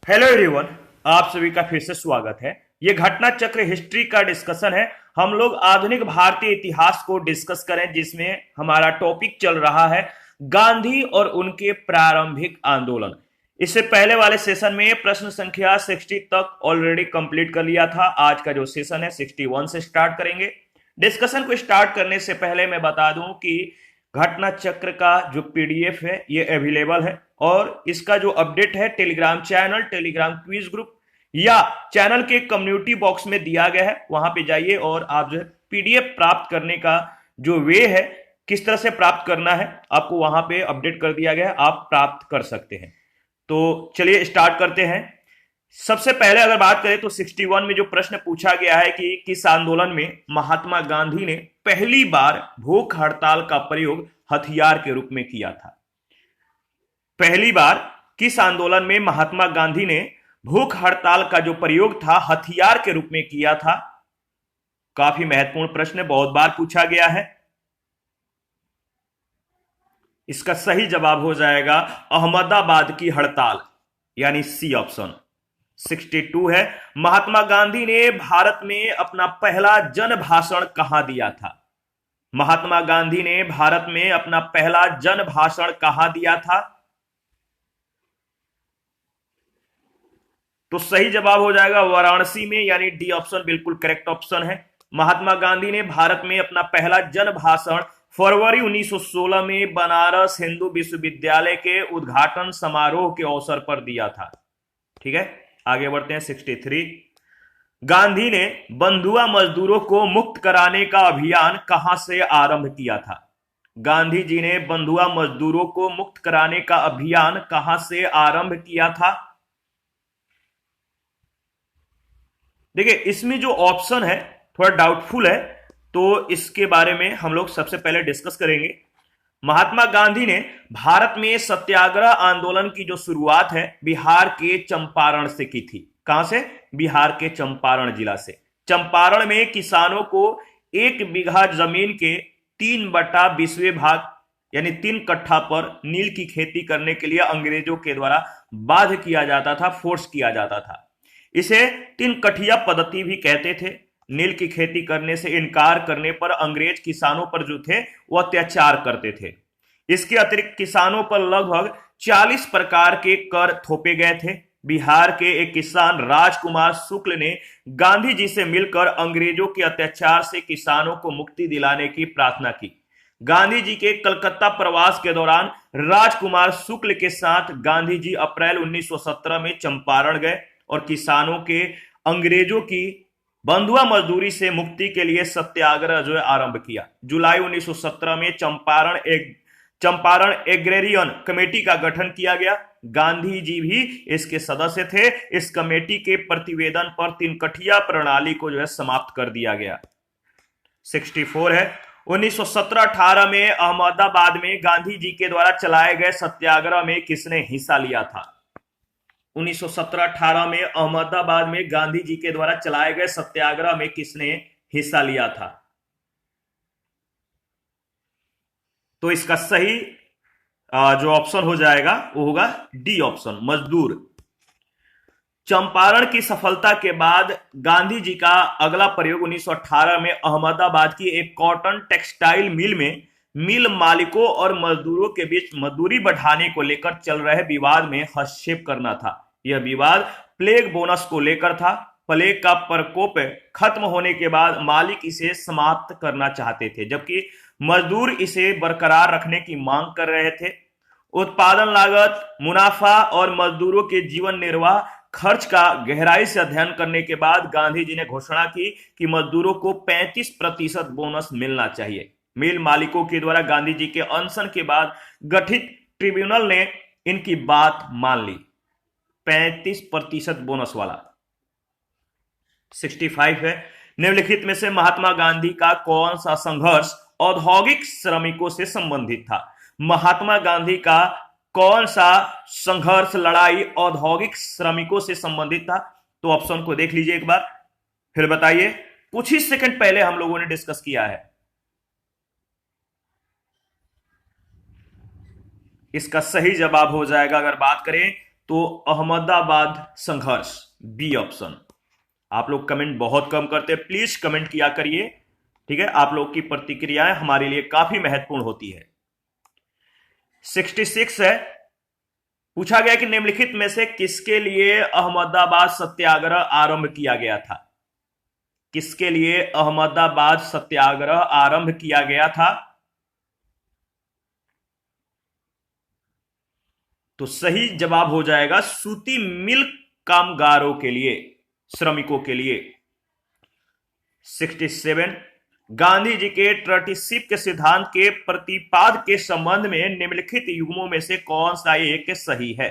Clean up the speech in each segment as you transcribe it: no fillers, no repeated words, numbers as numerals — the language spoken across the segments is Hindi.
हेलो एवरीवन, आप सभी का फिर से स्वागत है। ये घटना चक्र हिस्ट्री का डिस्कशन है। हम लोग आधुनिक भारतीय इतिहास को डिस्कस करें, जिसमें हमारा टॉपिक चल रहा है गांधी और उनके प्रारंभिक आंदोलन। इससे पहले वाले सेशन में प्रश्न संख्या 60 तक ऑलरेडी कंप्लीट कर लिया था। आज का जो सेशन है 61 से स्टार्ट करेंगे। डिस्कशन को स्टार्ट करने से पहले मैं बता दूं कि घटना चक्र का जो पीडीएफ है ये अवेलेबल है, और इसका जो अपडेट है Telegram channel, Telegram quiz group या चैनल के कम्युनिटी बॉक्स में दिया गया है। वहां पे जाइए और आप जो है पीडीएफ प्राप्त करने का जो वे है, किस तरह से प्राप्त करना है, आपको वहां पे अपडेट कर दिया गया है, आप प्राप्त कर सकते हैं। तो चलिए स्टार्ट करते हैं। सबसे पहले अगर बात करें तो 61 में जो प्रश्न पूछा गया है कि किस आंदोलन में महात्मा गांधी ने पहली बार भूख हड़ताल का प्रयोग हथियार के रूप में किया था। पहली बार किस आंदोलन में महात्मा गांधी ने भूख हड़ताल का जो प्रयोग था हथियार के रूप में किया था। काफी महत्वपूर्ण प्रश्न, बहुत बार पूछा गया है। इसका सही जवाब हो जाएगा अहमदाबाद की हड़ताल, यानी सी ऑप्शन। 62 है, महात्मा गांधी ने भारत में अपना पहला जन भाषण कहां दिया था। महात्मा गांधी ने भारत में अपना पहला जन भाषण कहां दिया था। तो सही जवाब हो जाएगा वाराणसी में, यानी डी ऑप्शन बिल्कुल करेक्ट ऑप्शन है। महात्मा गांधी ने भारत में अपना पहला जन भाषण फरवरी 1916 में बनारस हिंदू विश्वविद्यालय के उद्घाटन समारोह के अवसर पर दिया था। ठीक है, आगे बढ़ते हैं। 63, गांधी ने बंधुआ मजदूरों को मुक्त कराने का अभियान कहां से आरंभ किया था। गांधी जी ने बंधुआ मजदूरों को मुक्त कराने का अभियान कहां से आरंभ किया था। देखिए, इसमें जो ऑप्शन है थोड़ा डाउटफुल है, तो इसके बारे में हम लोग सबसे पहले डिस्कस करेंगे। महात्मा गांधी ने भारत में सत्याग्रह आंदोलन की जो शुरुआत है बिहार के चंपारण से की थी। कहां से? बिहार के चंपारण जिला से। चंपारण में किसानों को 1 बीघा जमीन के 3/20 भाग यानी 3 कट्ठा पर नील की खेती करने के लिए अंग्रेजों के द्वारा बाध्य किया जाता था, फोर्स किया जाता था। इसे 3 कठिया पद्धति भी कहते थे। नील की खेती करने से इनकार करने पर अंग्रेज किसानों पर जो थे वो अत्याचार करते थे। इसके अतिरिक्त किसानों पर लगभग 40 प्रकार के कर थोपे गए थे। बिहार के एक किसान राजकुमार शुक्ल ने गांधी जी से मिलकर अंग्रेजों के अत्याचार से किसानों को मुक्ति दिलाने की प्रार्थना की। गांधी जी के कलकत्ता प्रवास के दौरान राजकुमार शुक्ल के साथ गांधी जी अप्रैल 1917 में चंपारण गए और किसानों के अंग्रेजों की बंधुआ मजदूरी से मुक्ति के लिए सत्याग्रह जो है आरंभ किया। जुलाई 1917 में चंपारण एग्रेरियन कमेटी का गठन किया गया। गांधी जी भी इसके सदस्य थे। इस कमेटी के प्रतिवेदन पर 3 कठिया प्रणाली को जो है समाप्त कर दिया गया। 64 है, 1917-18 में अहमदाबाद में गांधी जी के द्वारा चलाए गए सत्याग्रह में किसने हिस्सा लिया था। 1917-18 में अहमदाबाद में गांधी जी के द्वारा चलाए गए सत्याग्रह में किसने हिस्सा लिया था। तो इसका सही जो ऑप्शन हो जाएगा वो होगा डी ऑप्शन, मजदूर। चंपारण की सफलता के बाद गांधी जी का अगला प्रयोग 1918 में अहमदाबाद की एक कॉटन टेक्सटाइल मिल में मिल मालिकों और मजदूरों के बीच मजदूरी बढ़ाने को लेकर चल रहे विवाद में हस्तक्षेप करना था। यह विवाद प्लेग बोनस को लेकर था। प्लेग का प्रकोप खत्म होने के बाद मालिक इसे समाप्त करना चाहते थे, जबकि मजदूर इसे बरकरार रखने की मांग कर रहे थे। उत्पादन लागत, मुनाफा और मजदूरों के जीवन निर्वाह खर्च का गहराई से अध्ययन करने के बाद गांधी जी ने घोषणा की कि मजदूरों को 35% बोनस मिलना चाहिए। मिल मालिकों के द्वारा गांधी जी के अनशन के बाद गठित ट्रिब्यूनल ने इनकी बात मान ली। 35% बोनस वाला। 65 है, निम्नलिखित में से महात्मा गांधी का कौन सा संघर्ष औद्योगिक श्रमिकों से संबंधित था। महात्मा गांधी का कौन सा संघर्ष, लड़ाई औद्योगिक श्रमिकों से संबंधित था। तो ऑप्शन को देख लीजिए एक बार, फिर बताइए। कुछ ही सेकंड पहले हम लोगों ने डिस्कस किया है। इसका सही जवाब हो जाएगा, अगर बात करें तो अहमदाबाद संघर्ष, बी ऑप्शन। आप लोग कमेंट बहुत कम करते हैं, प्लीज कमेंट किया करिए, ठीक है। आप लोग की प्रतिक्रियाएं हमारे लिए काफी महत्वपूर्ण होती है। 66 है, पूछा गया कि निम्नलिखित में से किसके लिए अहमदाबाद सत्याग्रह आरंभ किया गया था? किसके लिए अहमदाबाद सत्याग्रह आरंभ किया गया था? तो सही जवाब हो जाएगा सूती मिल कामगारों के लिए, श्रमिकों के लिए। 67, गांधी जी के ट्रस्टीशिप के सिद्धांत के प्रतिपाद के संबंध में निम्नलिखित युग्मों में से कौन सा एक सही है?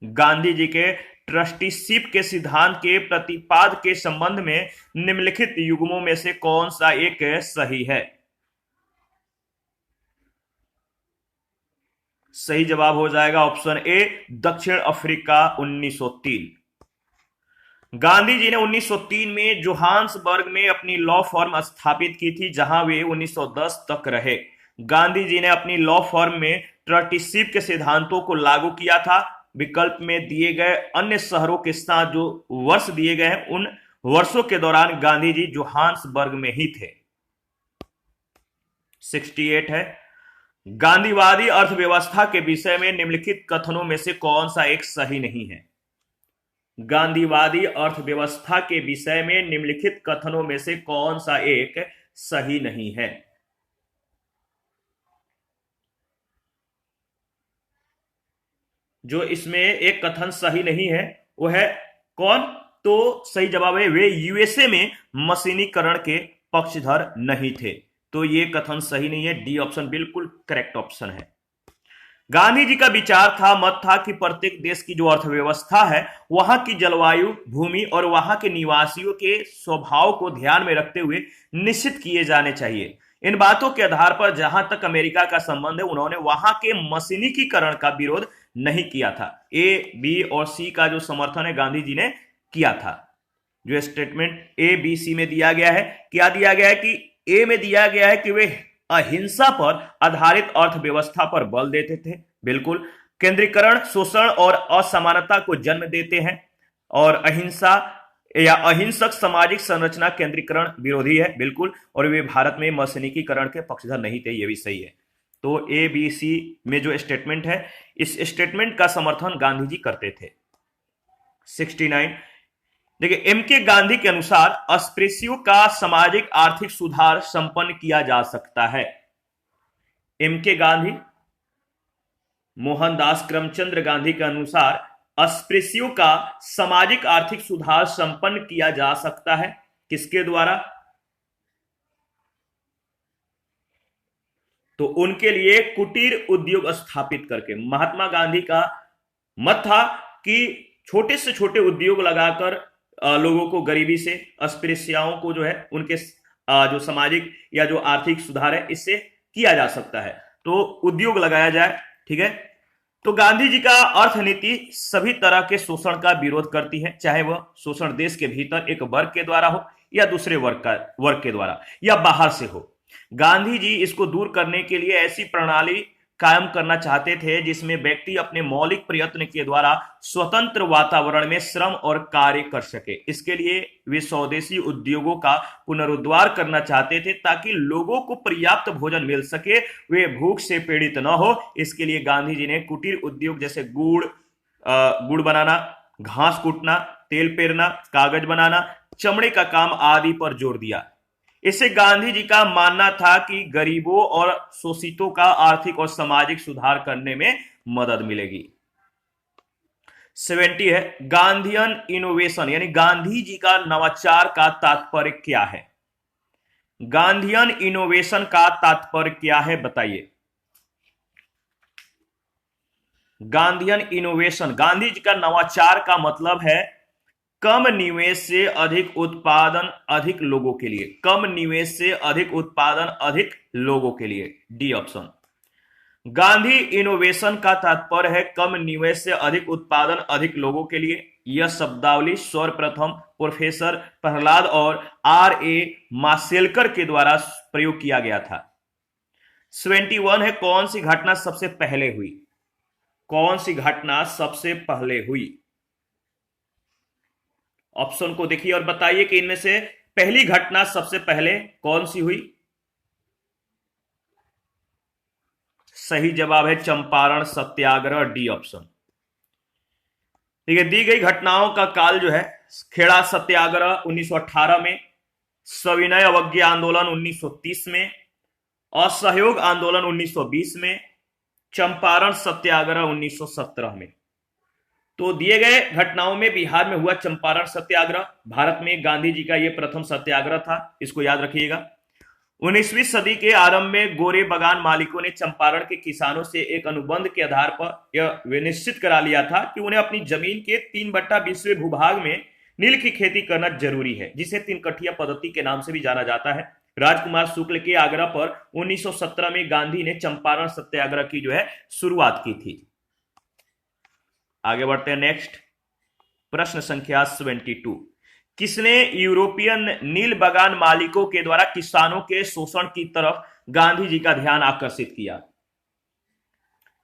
गांधी जी के ट्रस्टीशिप के सिद्धांत के प्रतिपाद के संबंध में निम्नलिखित युग्मों में से कौन सा एक सही है? सही जवाब हो जाएगा ऑप्शन ए, दक्षिण अफ्रीका 1903। गांधी जी ने 1903 में जोहान्सबर्ग में अपनी लॉ फर्म स्थापित की थी, जहां वे 1910 तक रहे। गांधी जी ने अपनी लॉ फर्म में ट्रस्टीशिप के सिद्धांतों को लागू किया था। विकल्प में दिए गए अन्य शहरों के साथ जो वर्ष दिए गए हैं, उन वर्षों के दौरान गांधी जी जोहान्सबर्ग में ही थे। 68 है, गांधीवादी अर्थव्यवस्था के विषय में निम्नलिखित कथनों में से कौन सा एक सही नहीं है? गांधीवादी अर्थव्यवस्था के विषय में निम्नलिखित कथनों में से कौन सा एक सही नहीं है? जो इसमें एक कथन सही नहीं है वो है कौन? तो सही जवाब है वे यूएसए में मशीनीकरण के पक्षधर नहीं थे। तो ये कथन सही नहीं है, डी ऑप्शन बिल्कुल करेक्ट ऑप्शन है। गांधी जी का विचार था, मत था कि प्रत्येक देश की जो अर्थव्यवस्था है वहां की जलवायु, भूमि और वहां के निवासियों के स्वभाव को ध्यान में रखते हुए निश्चित किए जाने चाहिए। इन बातों के आधार पर जहां तक अमेरिका का संबंध है, उन्होंने वहां के मशीनीकरण का विरोध नहीं किया था। ए, बी और सी का जो समर्थन है गांधी जी ने किया था। जो स्टेटमेंट ए, बी, सी में दिया गया है, क्या दिया गया है कि ए में दिया गया है कि वे अहिंसा पर आधारित अर्थव्यवस्था पर बल देते थे। बिल्कुल। केंद्रीकरण, शोषण और असमानता को जन्म देते हैं, और अहिंसा या अहिंसक सामाजिक संरचना केंद्रीकरण विरोधी है। बिल्कुल। और वे भारत में मशीनीकरण के पक्षधर नहीं थे, यह भी सही है। तो ए, बी, सी में जो स्टेटमेंट है, इस स्टेटमेंट का समर्थन गांधी जी करते थे। 69, देखिए, एम के गांधी के अनुसार अस्पृश्यों का सामाजिक आर्थिक सुधार संपन्न किया जा सकता है। एम के गांधी, मोहनदास करमचंद गांधी के अनुसार अस्पृश्यों का सामाजिक आर्थिक सुधार संपन्न किया जा सकता है। किसके द्वारा? तो उनके लिए कुटीर उद्योग स्थापित करके। महात्मा गांधी का मत था कि छोटे से छोटे उद्योग लगाकर लोगों को गरीबी से, अस्पृश्यताओं को जो है उनके जो सामाजिक या जो आर्थिक सुधार है इससे किया जा सकता है। तो उद्योग लगाया जाए, ठीक है। तो गांधी जी का अर्थनीति सभी तरह के शोषण का विरोध करती है, चाहे वह शोषण देश के भीतर एक वर्ग के द्वारा हो या दूसरे वर्ग के द्वारा या बाहर से हो। गांधी जी इसको दूर करने के लिए ऐसी प्रणाली कायम करना चाहते थे जिसमें व्यक्ति अपने मौलिक प्रयत्न के द्वारा स्वतंत्र वातावरण में श्रम और कार्य कर सके। इसके लिए वे स्वदेशी उद्योगों का पुनरुद्धार करना चाहते थे ताकि लोगों को पर्याप्त भोजन मिल सके, वे भूख से पीड़ित न हो। इसके लिए गांधी जी ने कुटीर उद्योग जैसे गुड़ बनाना, घास कूटना, तेल पेरना, कागज बनाना, चमड़े का काम आदि पर जोर दिया। इससे गांधी जी का मानना था कि गरीबों और शोषितों का आर्थिक और सामाजिक सुधार करने में मदद मिलेगी। 70 है, गांधीयन इनोवेशन यानी गांधी जी का नवाचार का तात्पर्य क्या है? गांधीयन इनोवेशन का तात्पर्य क्या है, बताइए। गांधीयन इनोवेशन, गांधी जी का नवाचार का मतलब है कम निवेश से अधिक उत्पादन अधिक लोगों के लिए। कम निवेश से अधिक उत्पादन अधिक लोगों के लिए, डी ऑप्शन। गांधी इनोवेशन का तात्पर्य है कम निवेश से अधिक उत्पादन अधिक लोगों के लिए। यह शब्दावली सर्वप्रथम प्रोफेसर प्रहलाद और R.A. माशेलकर के द्वारा प्रयोग किया गया था। 71 है, कौन सी घटना सबसे पहले हुई? कौन सी घटना सबसे पहले हुई? ऑप्शन को देखिए और बताइए कि इनमें से पहली घटना सबसे पहले कौन सी हुई। सही जवाब है चंपारण सत्याग्रह, डी ऑप्शन। ठीक है, दी गई घटनाओं का काल जो है, खेड़ा सत्याग्रह 1918 में, सविनय अवज्ञा आंदोलन 1930 में, असहयोग आंदोलन 1920 में, चंपारण सत्याग्रह 1917 में। तो दिए गए घटनाओं में बिहार में हुआ चंपारण सत्याग्रह। भारत में गांधी जी का यह प्रथम सत्याग्रह था, इसको याद रखिएगा। 19वीं सदी के आरंभ में गोरे बागान मालिकों ने चंपारण के किसानों से एक अनुबंध के आधार पर यह निश्चित करा लिया था कि उन्हें अपनी जमीन के 3/20वें भूभाग में नील की खेती करना जरूरी है, जिसे तिनकठिया पद्धति के नाम से भी जाना जाता है। राजकुमार शुक्ल के आग्रह पर 1917 में गांधी ने चंपारण सत्याग्रह की जो है शुरुआत की थी। आगे बढ़ते हैं नेक्स्ट प्रश्न संख्या 72। किसने यूरोपियन नील बागान मालिकों के द्वारा किसानों के शोषण की तरफ गांधी जी का ध्यान आकर्षित किया?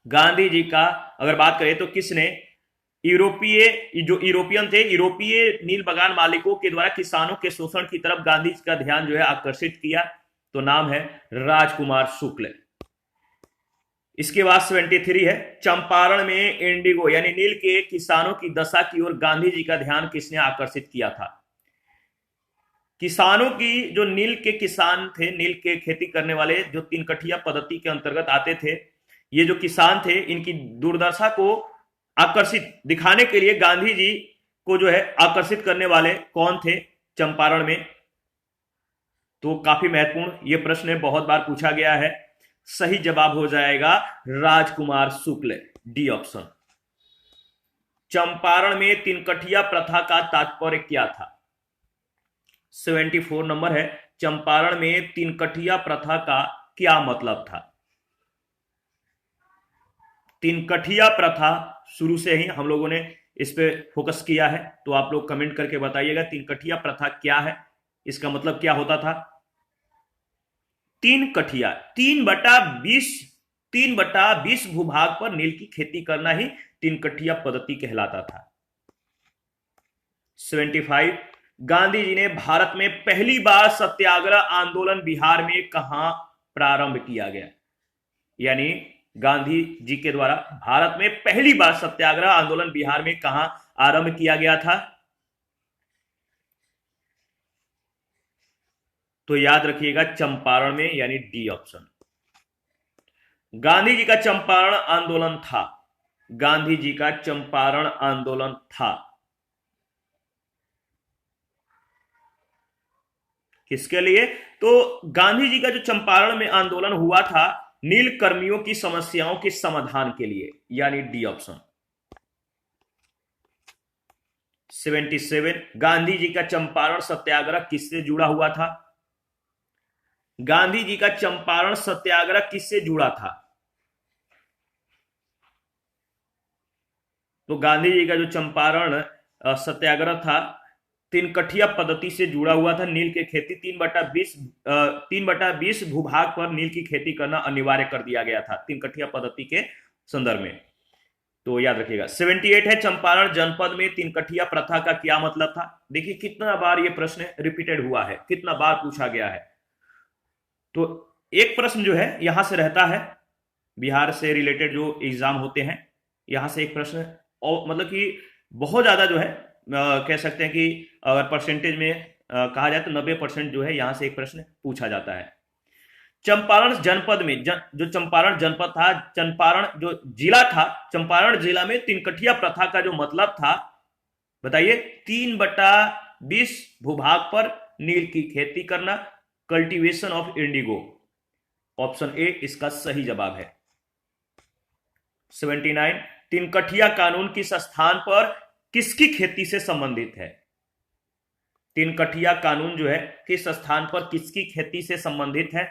गांधी जी का अगर बात करें तो किसने यूरोपियन थे, यूरोपीय नील बागान मालिकों के द्वारा किसानों के शोषण की तरफ गांधी जी का ध्यान जो है आकर्षित किया? तो नाम है राजकुमार शुक्ल। इसके बाद 73 है, चंपारण में इंडिगो यानी नील के किसानों की दशा की ओर गांधी जी का ध्यान किसने आकर्षित किया था? किसानों की जो नील के किसान थे, नील के खेती करने वाले जो तिनकठिया पद्धति के अंतर्गत आते थे, ये जो किसान थे, इनकी दुर्दशा को आकर्षित दिखाने के लिए गांधी जी को जो है आकर्षित करने वाले कौन थे चंपारण में? तो काफी महत्वपूर्ण ये प्रश्न बहुत बार पूछा गया है। सही जवाब हो जाएगा राजकुमार शुक्ल, डी ऑप्शन। चंपारण में तिनकठिया प्रथा का तात्पर्य क्या था? 74 नंबर है, चंपारण में तिनकठिया प्रथा का क्या मतलब था? तिनकठिया प्रथा शुरू से ही हम लोगों ने इस पे फोकस किया है, तो आप लोग कमेंट करके बताइएगा तिनकठिया प्रथा क्या है, इसका मतलब क्या होता था? 3/20 3/20 भूभाग पर नील की खेती करना ही तिनकठिया पद्धति कहलाता था। 75, गांधी जी ने भारत में पहली बार सत्याग्रह आंदोलन बिहार में कहां प्रारंभ किया गया? यानी गांधी जी के द्वारा भारत में पहली बार सत्याग्रह आंदोलन बिहार में कहां आरंभ किया गया था? तो याद रखिएगा चंपारण में, यानी डी ऑप्शन। गांधी जी का चंपारण आंदोलन था, गांधी जी का चंपारण आंदोलन था किसके लिए? तो गांधी जी का जो चंपारण में आंदोलन हुआ था नील कर्मियों की समस्याओं के समाधान के लिए, यानी डी ऑप्शन। 77, गांधी जी का चंपारण सत्याग्रह किससे जुड़ा हुआ था? गांधी जी का चंपारण सत्याग्रह किससे जुड़ा था? तो गांधी जी का जो चंपारण सत्याग्रह था तिनकठिया पद्धति से जुड़ा हुआ था। नील की खेती 3/20 भूभाग पर नील की खेती करना अनिवार्य कर दिया गया था तिनकठिया पद्धति के संदर्भ में, तो याद रखिएगा। 78 है, चंपारण जनपद में तिनकठिया प्रथा का क्या मतलब था? देखिए कितना बार यह प्रश्न रिपीटेड हुआ है, कितना बार पूछा गया है। तो एक प्रश्न जो है यहां से रहता है, बिहार से रिलेटेड जो एग्जाम होते हैं यहां से एक प्रश्न, और मतलब कि बहुत ज्यादा जो है कह सकते हैं कि अगर परसेंटेज में कहा जाए तो 90% जो है यहां से एक प्रश्न पूछा जाता है। चंपारण जनपद में जो चंपारण जनपद था, चंपारण जो जिला था, चंपारण जिला में तिनकठिया प्रथा का जो मतलब था बताइए? 3/20 भूभाग पर नील की खेती करना, cultivation of Indigo. Option A इसका सही जवाब है। 79, तिनकठिया कानून किस स्थान पर किसकी खेती से संबंधित है? तिनकठिया कानून जो है किस स्थान पर किसकी खेती से संबंधित है?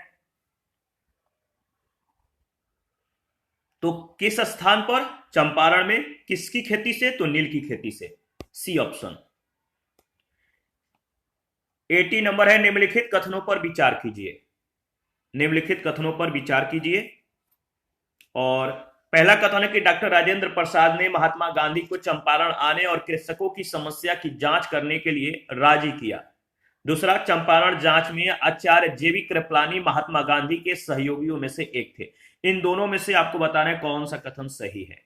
तो किस स्थान पर? चंपारण में। किसकी खेती से? तो नील की खेती से, सी ऑप्शन। 80 नंबर है, निम्नलिखित कथनों पर विचार कीजिए। निम्नलिखित कथनों पर विचार कीजिए और पहला कथन है कि डॉक्टर राजेंद्र प्रसाद ने महात्मा गांधी को चंपारण आने और कृषकों की समस्या की जांच करने के लिए राजी किया। दूसरा, चंपारण जांच में आचार्य जेबी कृपलानी महात्मा गांधी के सहयोगियों में से एक थे। इन दोनों में से आपको बताना है कौन सा कथन सही है।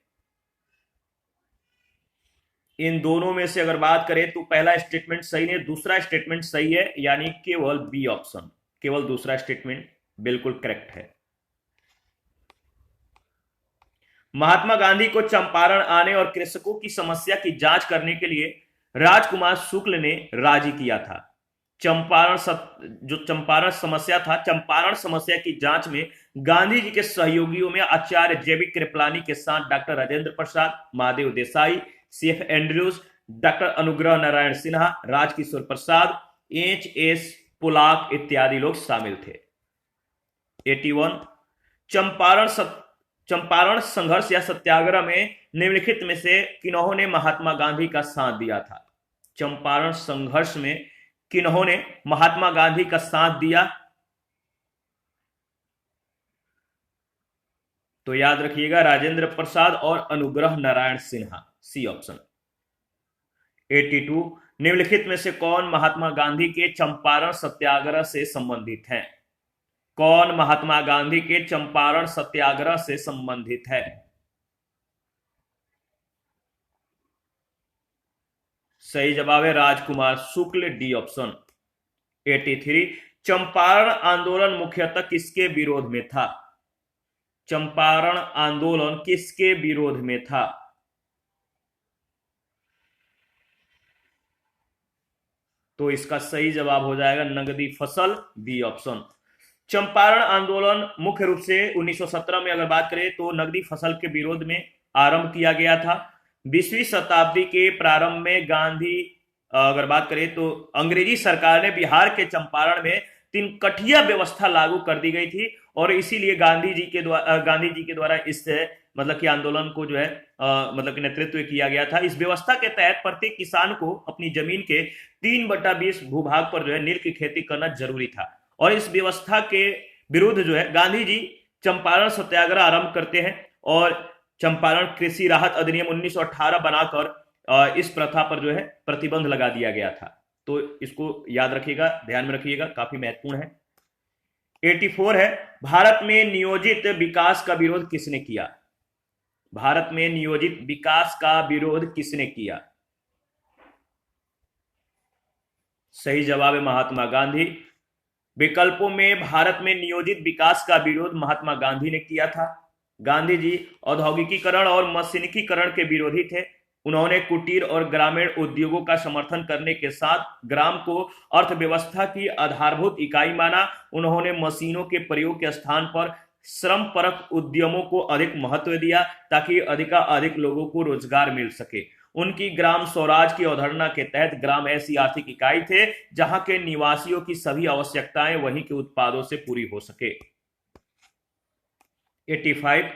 इन दोनों में से अगर बात करें तो पहला स्टेटमेंट सही है, दूसरा स्टेटमेंट सही है, यानी केवल बी ऑप्शन, केवल दूसरा स्टेटमेंट बिल्कुल करेक्ट है। महात्मा गांधी को चंपारण आने और कृषकों की समस्या की जांच करने के लिए राजकुमार शुक्ल ने राजी किया था। जो चंपारण समस्या था, चंपारण समस्या की जांच में गांधी जी के सहयोगियों में आचार्य जेबी कृपलानी के साथ doctor Rajendra Prasad, Mahadev Desai, CF Andrews, doctor Anugrah Narayan Sinha, Rajkishore Prasad, HS. Polak इत्यादि लोग शामिल थे। 81, चंपारण संघर्ष या सत्याग्रह में निम्नलिखित में से किन्होंने महात्मा गांधी का साथ दिया था? चंपारण संघर्ष में किन्होंने महात्मा गांधी का साथ दिया? तो याद रखिएगा, राजेंद्र प्रसाद और अनुग्रह नारायण सिन्हा, सी ऑप्शन। 82, निम्नलिखित में से कौन महात्मा गांधी के चंपारण सत्याग्रह से संबंधित है? कौन महात्मा गांधी के चंपारण सत्याग्रह से संबंधित है? सही जवाब है राजकुमार शुक्ल, डी ऑप्शन। 83, चंपारण आंदोलन मुख्यतः किसके विरोध में था? चंपारण आंदोलन किसके विरोध में था? तो इसका सही जवाब हो जाएगा नगदी फसल, बी ऑप्शन। चंपारण आंदोलन मुख्य रूप से 1917 में अगर बात करें तो नगदी फसल के विरोध में आरंभ किया गया था। 20वीं शताब्दी के प्रारंभ में गांधी अगर बात करें तो अंग्रेजी सरकार ने बिहार के चंपारण में तिनकठिया व्यवस्था लागू कर दी गई थी और इसीलिए गांधी जी के द्वारा इस मतलब कि आंदोलन को जो है मतलब कि नेतृत्व किया गया था। इस व्यवस्था के तहत प्रत्येक किसान को अपनी जमीन के 3/20 भूभाग पर जो है नील की खेती करना जरूरी था और इस व्यवस्था के विरुद्ध जो है गांधी जी चंपारण सत्याग्रह आरंभ करते हैं और चंपारण कृषि राहत अधिनियम 1918 बनाकर इस प्रथा पर जो है प्रतिबंध लगा दिया गया था। तो इसको याद रखिएगा, ध्यान में रखिएगा, काफी महत्वपूर्ण है। 84 है, भारत में नियोजित विकास का विरोध किसने किया? भारत में नियोजित विकास का विरोध किसने किया? सही जवाब है महात्मा गांधी। विकल्पों में भारत में नियोजित विकास का विरोध महात्मा गांधी ने किया था। गांधी जी औद्योगिकीकरण और मशीनीकरण के विरोधी थे। उन्होंने कुटीर और ग्रामीण उद्योगों का समर्थन करने के साथ ग्राम को अर्थव्यवस्था की आधारभूत इकाई माना। उन्होंने मशीनों के प्रयोग के स्थान पर श्रमपरक उद्यमों को अधिक महत्व दिया ताकि अधिकाधिक लोगों को रोजगार मिल सके। उनकी ग्राम स्वराज की अवधारणा के तहत ग्राम ऐसी आर्थिक इकाई थे जहां के निवासियों की सभी आवश्यकताएं वहीं के उत्पादों से पूरी हो सके। 85,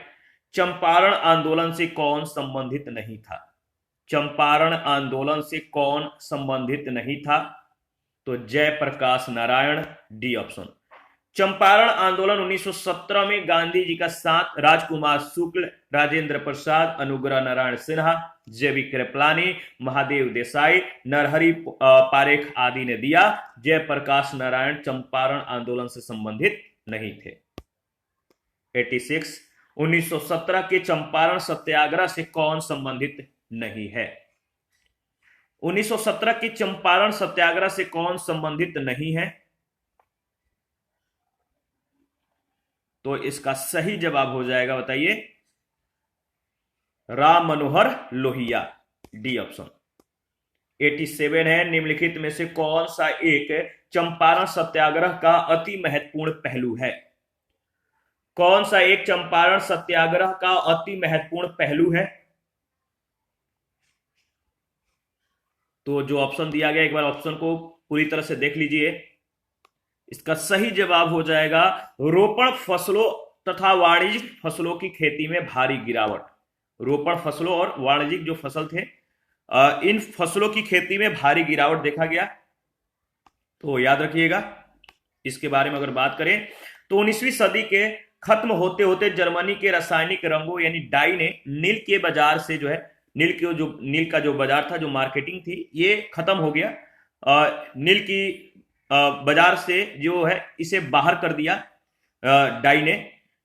चंपारण आंदोलन से कौन संबंधित नहीं था? चंपारण आंदोलन से कौन संबंधित नहीं था? तो जयप्रकाश नारायण, डी ऑप्शन। चंपारण आंदोलन 1917 में गांधी जी का साथ राजकुमार शुक्ल, राजेंद्र प्रसाद, अनुग्रह नारायण सिन्हा, जेबी कृपलानी, महादेव देसाई, नरहरि पारेख आदि ने दिया। जयप्रकाश नारायण चंपारण आंदोलन से संबंधित नहीं थे। 86, 1917 के चंपारण सत्याग्रह से कौन संबंधित नहीं है? 1917 के चंपारण सत्याग्रह से कौन संबंधित नहीं है? तो इसका सही जवाब हो जाएगा, बताइए, राम मनोहर लोहिया, डी ऑप्शन। 87 है, निम्नलिखित में से कौन सा एक चंपारण सत्याग्रह का अति महत्वपूर्ण पहलू है? कौन सा एक चंपारण सत्याग्रह का अति महत्वपूर्ण पहलू है? तो जो ऑप्शन दिया गया एक बार ऑप्शन को पूरी तरह से देख लीजिए। इसका सही जवाब हो जाएगा रोपण फसलों तथा वाणिज्यिक फसलों की खेती में भारी गिरावट। रोपण फसलों और वाणिज्यिक जो फसल थे इन फसलों की खेती में भारी गिरावट देखा गया। तो याद रखिएगा, इसके बारे में अगर बात करें तो 19वीं सदी के खत्म होते होते जर्मनी के रासायनिक रंगों यानी डाई ने नील के बाजार से जो है, नील का जो बाजार था, जो मार्केटिंग थी, ये खत्म हो गया। नील की बाजार से जो है इसे बाहर कर दिया डाई ने।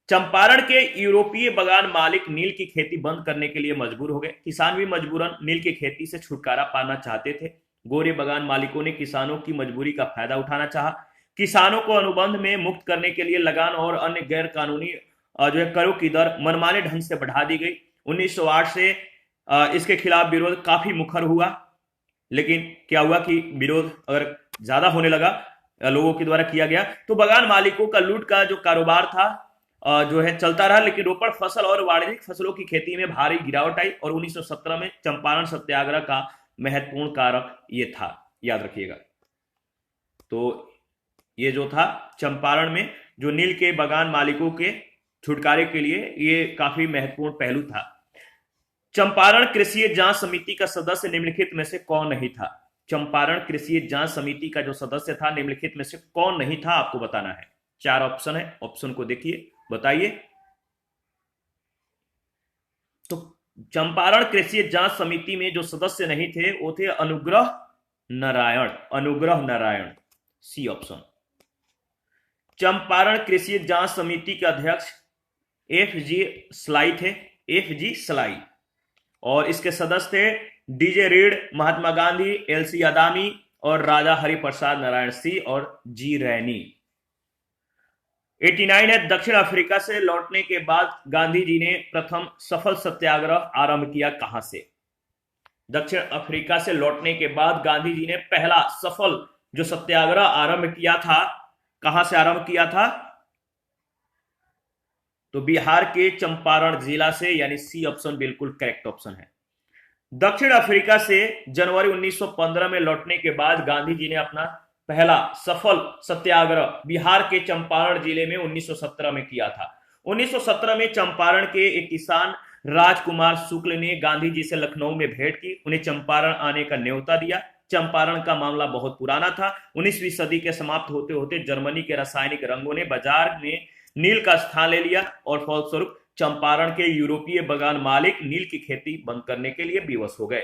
चंपारण के यूरोपीय बागान मालिक नील की खेती बंद करने के लिए मजबूर हो गए। किसान भी मजबूरन नील की खेती से छुटकारा पाना चाहते थे। गोरे बागान मालिकों ने किसानों की मजबूरी का फायदा उठाना चाहा। किसानों को अनुबंध में मुक्त करने के लिए लगान और अन्य गैर कानूनी जो है करों की दर मनमाने ढंग से बढ़ा दी गई। 1908 से इसके खिलाफ विरोध काफी मुखर हुआ, लेकिन क्या हुआ कि विरोध अगर ज्यादा होने लगा, लोगों के द्वारा किया गया, तो बागान मालिकों का लूट का जो कारोबार था जो है चलता रहा। लेकिन रोपड़ फसल और वाणिज्यिक फसलों की खेती में भारी गिरावट आई और 1917 में चंपारण सत्याग्रह का महत्वपूर्ण कारक ये था, याद रखिएगा। तो ये जो था चंपारण में जो नील के बागान मालिकों के छुटकारे के लिए ये काफी महत्वपूर्ण पहलू था। चंपारण कृषि जांच समिति का सदस्य निम्नलिखित में से कौन नहीं था? चंपारण कृषि जांच समिति का जो सदस्य था निम्नलिखित में से कौन नहीं था, आपको बताना है। 4 ऑप्शन है, ऑप्शन को देखिए, बताइए। तो चंपारण कृषि जांच समिति में जो सदस्य नहीं थे वो थे अनुग्रह नारायण, सी ऑप्शन। चंपारण कृषि जांच समिति के अध्यक्ष एफ जी सलाई और इसके सदस्य थे DJ read, Mahatma Gandhi, LC यादामी और राजा हरिप्रसाद नारायण सी और जी रैनी। 89 है, दक्षिण अफ्रीका से लौटने के बाद गांधी जी ने प्रथम सफल सत्याग्रह आरंभ किया कहां से? दक्षिण अफ्रीका से लौटने के बाद गांधी जी ने पहला सफल जो सत्याग्रह आरंभ किया था, कहां से आरंभ किया था? तो बिहार के चंपारण जिला से, यानी सी ऑप्शन बिल्कुल करेक्ट ऑप्शन है। दक्षिण अफ्रीका से जनवरी 1915 में लौटने के बाद गांधी जी ने अपना पहला सफल सत्याग्रह बिहार के चंपारण जिले में 1917 में किया था। 1917 में चंपारण के एक किसान राजकुमार शुक्ल ने गांधी जी से लखनऊ में भेंट की, उन्हें चंपारण आने का न्योता दिया। चंपारण का मामला बहुत पुराना था। 19वीं सदी के समाप्त होते होते जर्मनी के रासायनिक रंगों ने बाजार में नील का स्थान ले लिया और फलस्वरूप चंपारण के यूरोपीय बागान मालिक नील की खेती बंद करने के लिए विवश हो गए।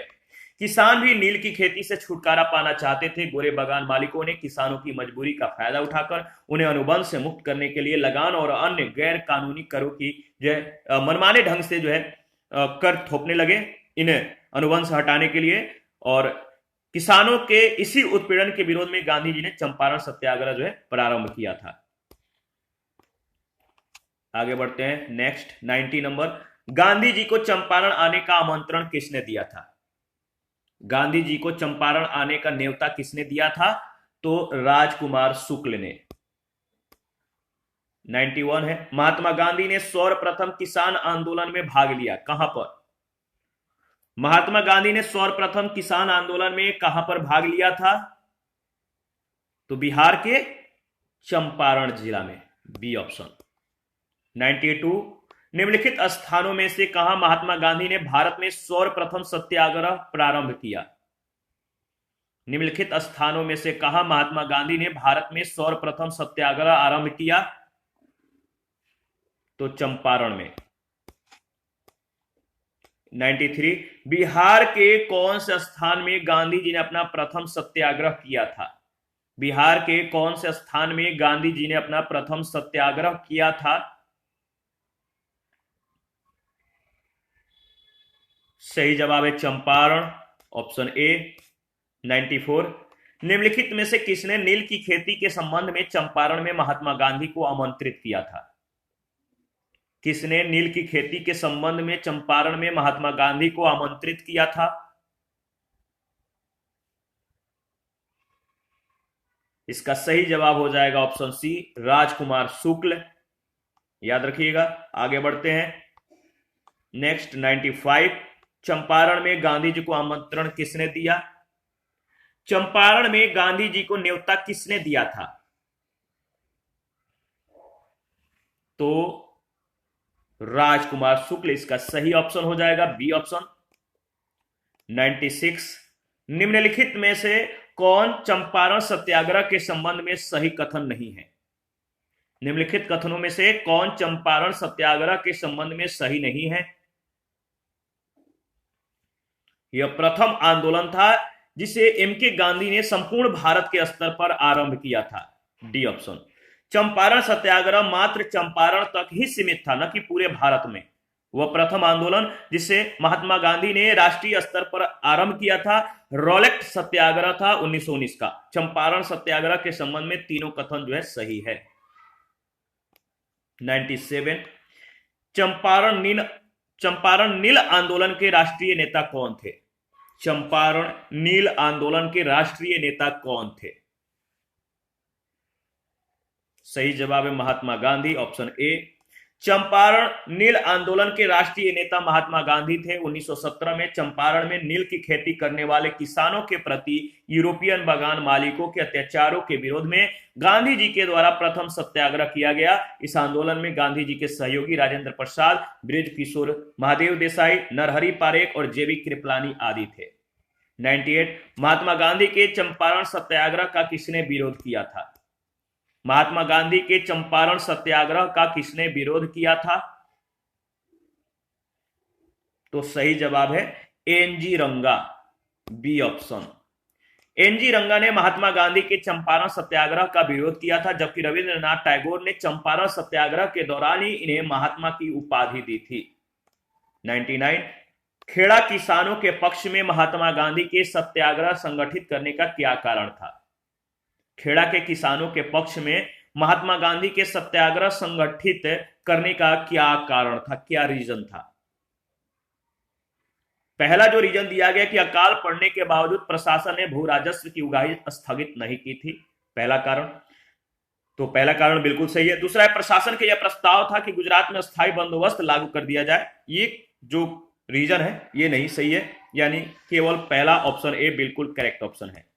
किसान भी नील की खेती से छुटकारा पाना चाहते थे। गोरे बागान मालिकों ने किसानों की मजबूरी का फायदा उठाकर उन्हें अनुबंध से मुक्त करने के लिए लगान और अन्य गैर कानूनी करों की जो है मनमाने ढंग से जो है कर थोपने लगे, इन्हें अनुबंध से हटाने के लिए। और किसानों के इसी उत्पीड़न के विरोध में गांधी जी ने चंपारण सत्याग्रह जो है प्रारंभ किया था। आगे बढ़ते हैं, नेक्स्ट 90 नंबर। गांधी जी को चंपारण आने का आमंत्रण किसने दिया था? गांधी जी को चंपारण आने का न्योता किसने दिया था? तो राजकुमार शुक्ल ने। 91 है, महात्मा गांधी ने सर्वप्रथम किसान आंदोलन में भाग लिया, कहां पर? महात्मा गांधी ने सर्वप्रथम किसान आंदोलन में कहां पर भाग लिया था? तो बिहार के चंपारण जिला में, बी ऑप्शन। 92, निम्नलिखित स्थानों में से कहां महात्मा गांधी ने भारत में सर्वप्रथम सत्याग्रह प्रारंभ किया? निम्नलिखित स्थानों में से कहां महात्मा गांधी ने भारत में सर्वप्रथम सत्याग्रह आरंभ किया? तो चंपारण में। 93, बिहार के कौन से स्थान में गांधी जी ने अपना प्रथम सत्याग्रह किया था? बिहार के कौन से स्थान में गांधी जी ने अपना प्रथम सत्याग्रह किया था? सही जवाब है चंपारण, ऑप्शन ए। 94, निम्नलिखित में से किसने नील की खेती के संबंध में चंपारण में महात्मा गांधी को आमंत्रित किया था? किसने नील की खेती के संबंध में चंपारण में महात्मा गांधी को आमंत्रित किया था? इसका सही जवाब हो जाएगा ऑप्शन सी, राजकुमार शुक्ल, याद रखिएगा। आगे बढ़ते हैं, नेक्स्ट 95, चंपारण में गांधी जी को आमंत्रण किसने दिया? चंपारण में गांधी जी को न्योता किसने दिया था? तो राजकुमार शुक्ल इसका सही ऑप्शन हो जाएगा, बी ऑप्शन। 96, निम्नलिखित में से कौन चंपारण सत्याग्रह के संबंध में सही कथन नहीं है? निम्नलिखित कथनों में से कौन चंपारण सत्याग्रह के संबंध में सही नहीं है? यह प्रथम आंदोलन था जिसे एम के गांधी ने संपूर्ण भारत के स्तर पर आरंभ किया था। D option. चंपारण सत्याग्रह मात्र चंपारण तक ही सीमित था, न कि पूरे भारत में। वह प्रथम आंदोलन जिसे महात्मा गांधी ने राष्ट्रीय स्तर पर आरंभ किया था रॉलेट सत्याग्रह था 1919 का। चंपारण सत्याग्रह के संबंध में तीनों कथन जो है सही है। 97 चंपारण नील आंदोलन के राष्ट्रीय नेता कौन थे? चंपारण नील आंदोलन के राष्ट्रीय नेता कौन थे? सही जवाब है महात्मा गांधी, ऑप्शन ए। चंपारण नील आंदोलन के राष्ट्रीय नेता महात्मा गांधी थे। 1917 में चंपारण में नील की खेती करने वाले किसानों के प्रति यूरोपियन बागान मालिकों के अत्याचारों के विरोध में गांधी जी के द्वारा प्रथम सत्याग्रह किया गया। इस आंदोलन में गांधी जी के सहयोगी राजेंद्र प्रसाद, बृज किशोर, महादेव देसाई, नरहरि पारेख और जेबी कृपलानी आदि थे। 98 महात्मा गांधी के चंपारण सत्याग्रह का किसने विरोध किया था? महात्मा गांधी के चंपारण सत्याग्रह का किसने विरोध किया था? तो सही जवाब है एनजी रंगा, बी ऑप्शन। एनजी रंगा ने महात्मा गांधी के चंपारण सत्याग्रह का विरोध किया था, जबकि रविंद्रनाथ टैगोर ने चंपारण सत्याग्रह के दौरान ही इन्हें महात्मा की उपाधि दी थी। 99 खेड़ा किसानों के पक्ष में महात्मा गांधी के सत्याग्रह संगठित करने का क्या कारण था? खेड़ा के किसानों के पक्ष में महात्मा गांधी के सत्याग्रह संगठित करने का क्या कारण था, क्या रीजन था? पहला जो रीजन दिया गया कि अकाल पड़ने के बावजूद प्रशासन ने भू राजस्व की उगाही स्थगित नहीं की थी, पहला कारण। तो पहला कारण बिल्कुल सही है। दूसरा है प्रशासन का यह प्रस्ताव था कि गुजरात में अस्थायी बंदोबस्त लागू कर दिया जाए। ये जो रीजन है ये नहीं सही है, यानी केवल पहला ऑप्शन ए बिल्कुल करेक्ट ऑप्शन है।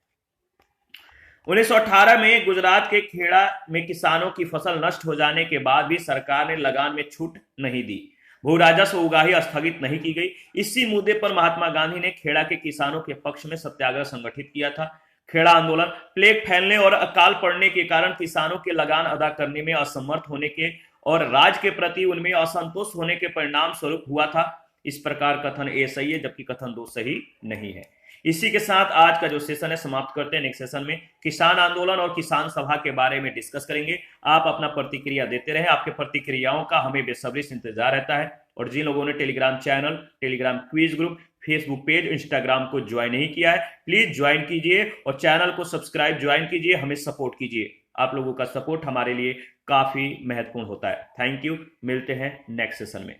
1918 में गुजरात के खेड़ा में किसानों की फसल नष्ट हो जाने के बाद भी सरकार ने लगान में छूट नहीं दी, भू राजस्व उगाही स्थगित नहीं की गई। इसी मुद्दे पर महात्मा गांधी ने खेड़ा के किसानों के पक्ष में सत्याग्रह संगठित किया था। खेड़ा आंदोलन प्लेग फैलने और अकाल पड़ने के कारण किसानों के लगान अदा करने में असमर्थ होने के और राज्य के प्रति उनमें असंतोष होने के परिणाम स्वरूप हुआ था। इस प्रकार कथन ए सही है, जबकि कथन 2 सही नहीं है। इसी के साथ आज का जो सेशन है समाप्त करते हैं। नेक्स्ट सेशन में किसान आंदोलन और किसान सभा के बारे में डिस्कस करेंगे। आप अपना प्रतिक्रिया देते रहें, आपके प्रतिक्रियाओं का हमें बेसब्री से इंतजार रहता है। और जिन लोगों ने Telegram channel, Telegram quiz group, Facebook page, Instagram को ज्वाइन नहीं किया है, प्लीज ज्वाइन कीजिए और चैनल को सब्सक्राइब ज्वाइन कीजिए, हमें सपोर्ट कीजिए। आप लोगों का सपोर्ट हमारे लिए काफी महत्वपूर्ण होता है। थैंक यू, मिलते हैं नेक्स्ट सेशन में।